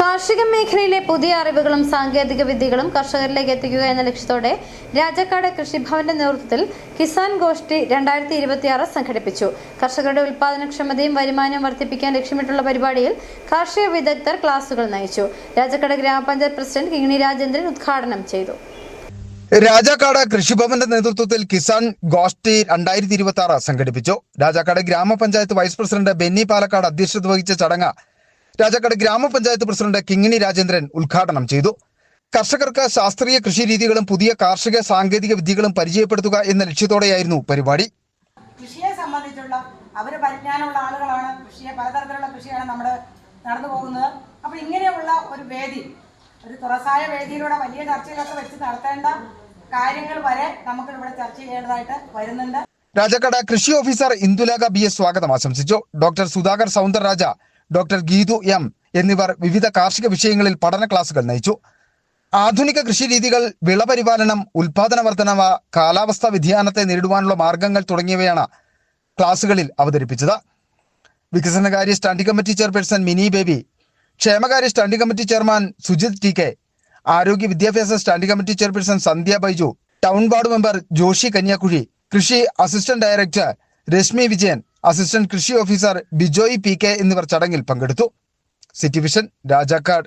കാർഷിക മേഖലയിലെ പുതിയ അറിവുകളും സാങ്കേതിക വിദ്യകളും കർഷകരിലേക്ക് എത്തിക്കുക എന്ന ലക്ഷ്യത്തോടെ രാജാക്കാട് കൃഷിഭവന്റെ നേതൃത്വത്തിൽ കിസാൻ ഗോഷ്ഠി 2026 സംഘടിപ്പിച്ചു. കർഷകരുടെ ഉൽപാദനക്ഷമതയും വരുമാനവും വർദ്ധിപ്പിക്കാൻ ലക്ഷ്യമിട്ടുള്ള പരിപാടിയിൽ കാർഷിക വിദഗ്ധർ ക്ലാസുകൾ നയിച്ചു. രാജാക്കാട് ഗ്രാമപഞ്ചായത്ത് പ്രസിഡന്റ് കിങ്ങിണി രാജേന്ദ്രൻ ഉദ്ഘാടനം ചെയ്തു. രാജാക്കാട് കൃഷിഭവന്റെ നേതൃത്വത്തിൽ കിസാൻ ഗോഷ്ഠി 2026 സംഘടിപ്പിച്ചു. രാജാക്കാട് ഗ്രാമപഞ്ചായത്ത് വൈസ് പ്രസിഡന്റ് ബെന്നി പാലക്കാട് അധ്യക്ഷത വഹിച്ച ചടങ്ങ് രാജാക്കാട് ഗ്രാമപഞ്ചായത്ത് പ്രസിഡന്റ് കിങ്ങിണി രാജേന്ദ്രൻ ഉദ്ഘാടനം ചെയ്തു. കർഷകർക്ക് ശാസ്ത്രീയ കൃഷി രീതികളും പുതിയ കാർഷിക സാങ്കേതിക വിദ്യകളും പരിചയപ്പെടുത്തുക എന്ന ലക്ഷ്യത്തോടെയായിരുന്നു പരിപാടി. കൃഷിയെ സംബന്ധിച്ചുള്ള അവര് പരിജ്ഞാനമുള്ള ആളുകളാണ്. പലതരത്തിലുള്ള കൃഷിയാണ് നമ്മൾ നടന്നു പോകുന്നത്. അപ്പോൾ ഇങ്ങനെയുള്ള ഒരു വേദി, ഒരു തുറസായ വേദിയിലൂടെ വലിയ ചർച്ചകളൊക്കെ വെച്ച് നടത്തേണ്ട കാര്യങ്ങൾ വരെ നമുക്ക് ഇവിടെ ചർച്ച ചെയ്യേണ്ടതായിട്ട് വരുന്നുണ്ട്. രാജാക്കാട് കൃഷി ഓഫീസർ ഇന്ദുലേഖ BS സ്വാഗതം ആശംസിച്ചു. Doctor Sudhakar Soundararaja, doctor Geethu M എന്നിവർ വിവിധ കാർഷിക വിഷയങ്ങളിൽ പഠന ക്ലാസുകൾ നയിച്ചു. ആധുനിക കൃഷി രീതികൾ, വിളപരിപാലനം, ഉൽപാദന വർധനവ്, കാലാവസ്ഥാ വ്യതിയാനത്തെ നേരിടുവാനുള്ള മാർഗങ്ങൾ തുടങ്ങിയവയാണ് ക്ലാസുകളിൽ അവതരിപ്പിച്ചത്. വികസനകാര്യ standing committee chairperson Mini Baby, ക്ഷേമകാര്യ standing committee chairman Sujith TK, ആരോഗ്യ വിദ്യാഭ്യാസ standing committee chairperson Sandhya Baiju, town ward member Joshy Kanyakuzhi, കൃഷി assistant director Reshmi Vijayan, assistant കൃഷി ഓഫീസർ ബിജോയ് PK എന്നിവർ ചടങ്ങിൽ പങ്കെടുത്തു. City vision, Rajakkad.